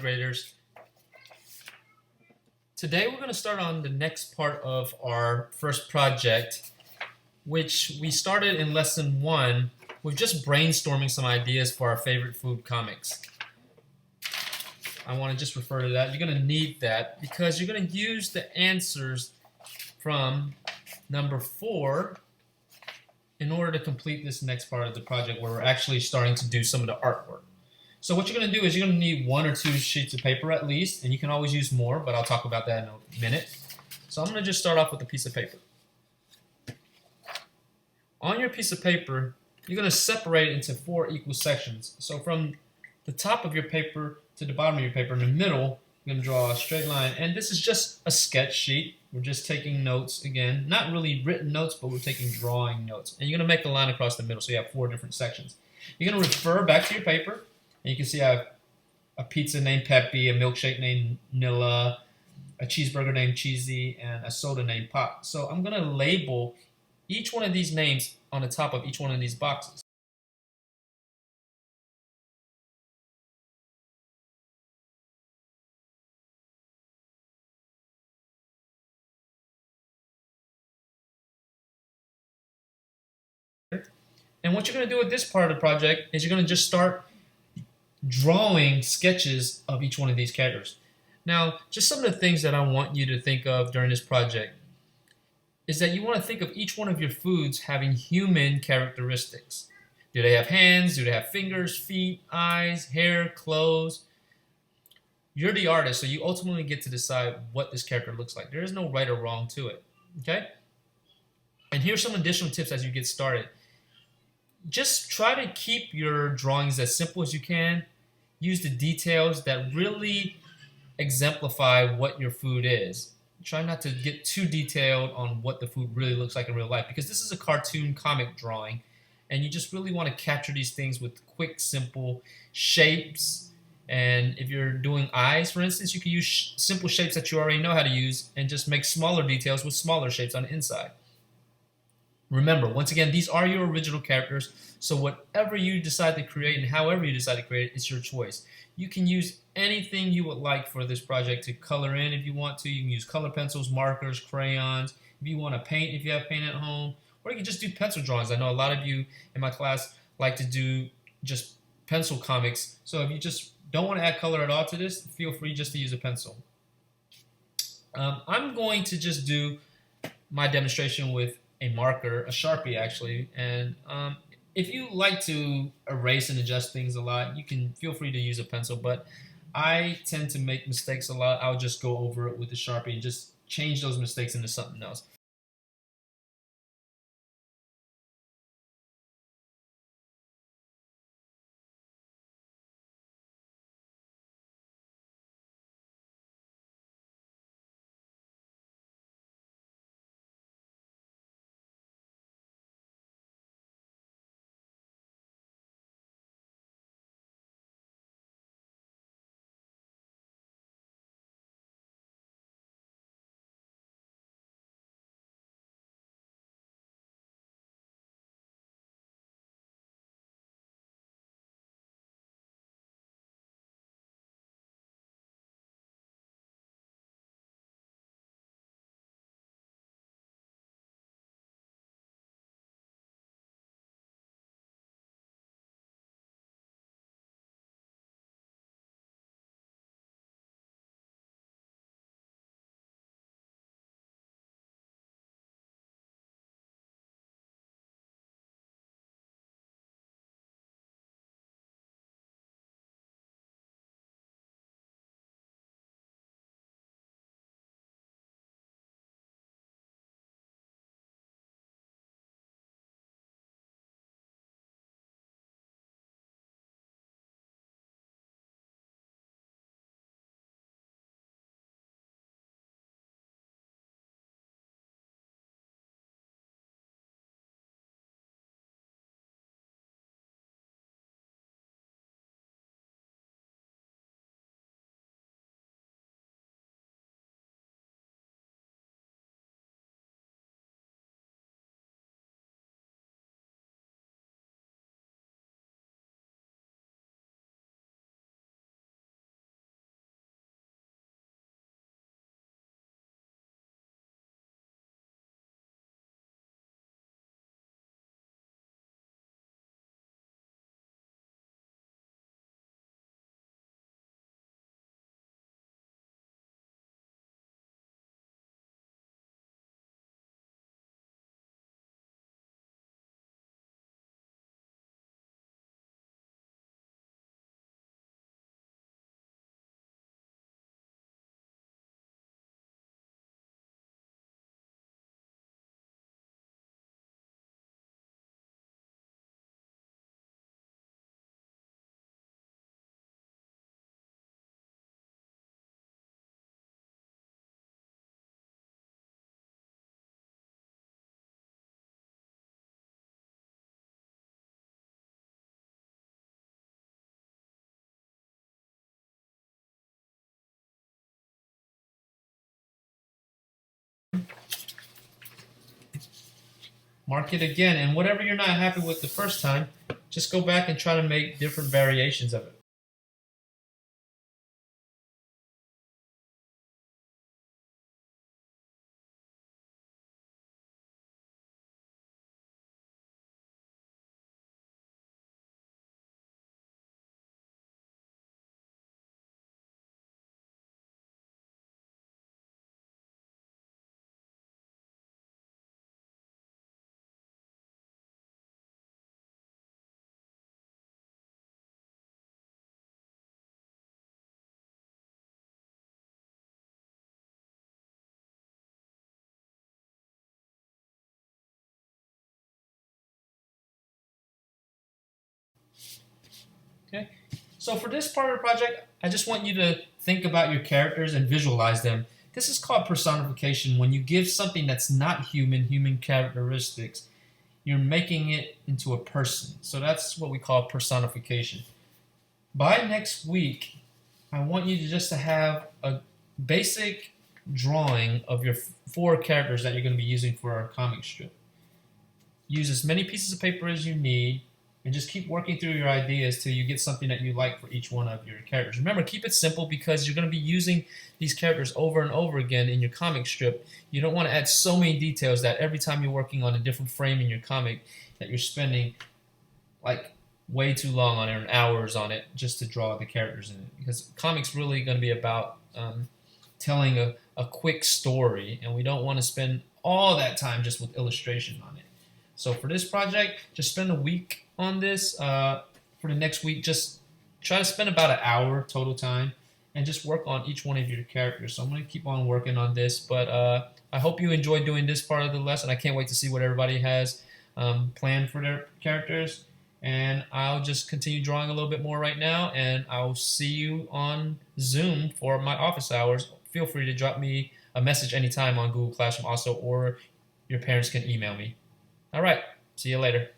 third graders. Today we're going to start on the next part of our first project, which we started in lesson 1 with just brainstorming some ideas for our favorite food comics. I want to just refer to that. You're going to need that because you're going to use the answers from number 4 in order to complete this next part of the project where we're actually starting to do some of the artwork. So what you're going to do is you're going to need 1 or 2 sheets of paper at least, and you can always use more, but I'll talk about that in a minute. So I'm going to just start off with a piece of paper. On your piece of paper, you're going to separate it into 4 equal sections. So from the top of your paper to the bottom of your paper, in the middle, you're going to draw a straight line. And this is just a sketch sheet. We're just taking notes again. Not really written notes, but we're taking drawing notes. And you're going to make a line across the middle, so you have 4 different sections. You're going to refer back to your paper, and you can see I have a pizza named Peppy, a milkshake named Nilla, a cheeseburger named Cheesy, and a soda named Pop. So I'm going to label each one of these names on the top of each one of these boxes. And what you're going to do with this part of the project is you're going to just start drawing sketches of each one of these characters. Now, just some of the things that I want you to think of during this project is that you want to think of each one of your foods having human characteristics. Do they have hands? Do they have fingers, feet, eyes, hair, clothes? You're the artist, so you ultimately get to decide what this character looks like. There is no right or wrong to it. Okay? And here's some additional tips as you get started. Just try to keep your drawings as simple as you can. Use the details that really exemplify what your food is. Try not to get too detailed on what the food really looks like in real life, because this is a cartoon comic drawing and you just really want to capture these things with quick, simple shapes. And if you're doing eyes, for instance, you can use simple shapes that you already know how to use and just make smaller details with smaller shapes on the inside. Remember, once again, these are your original characters, so whatever you decide to create and however you decide to create it, it's your choice. You can use anything you would like for this project to color in if you want to. You can use color pencils, markers, crayons. If you want to paint, if you have paint at home, or you can just do pencil drawings. I know a lot of you in my class like to do just pencil comics, so if you just don't want to add color at all to this, feel free just to use a pencil. I'm going to just do my demonstration with a marker, a Sharpie actually, and if you like to erase and adjust things a lot, you can feel free to use a pencil, but I tend to make mistakes a lot. I'll just go over it with the Sharpie and just change those mistakes into something else. mark it again, and whatever you're not happy with the first time, just go back and try to make different variations of it. Okay. So for this part of the project, I just want you to think about your characters and visualize them. This is called personification. When you give something that's not human characteristics, you're making it into a person. So that's what we call personification. By next week, I want you to just to have a basic drawing of your four characters that you're going to be using for our comic strip. Use as many pieces of paper as you need, and just keep working through your ideas till you get something that you like for each one of your characters. Remember, keep it simple because you're going to be using these characters over and over again in your comic strip. You don't want to add so many details that every time you're working on a different frame in your comic that you're spending like way too long on it and hours on it just to draw the characters in it. Because comics really going to be about telling a quick story, and we don't want to spend all that time just with illustration on it. So for this project, just spend a week on this. For the next week, just try to spend about an hour total time and just work on each one of your characters. So I'm going to keep on working on this, but I hope you enjoyed doing this part of the lesson. I can't wait to see what everybody has planned for their characters. And I'll just continue drawing a little bit more right now, and I'll see you on Zoom for my office hours. Feel free to drop me a message anytime on Google Classroom also, or your parents can email me. All right. See you later.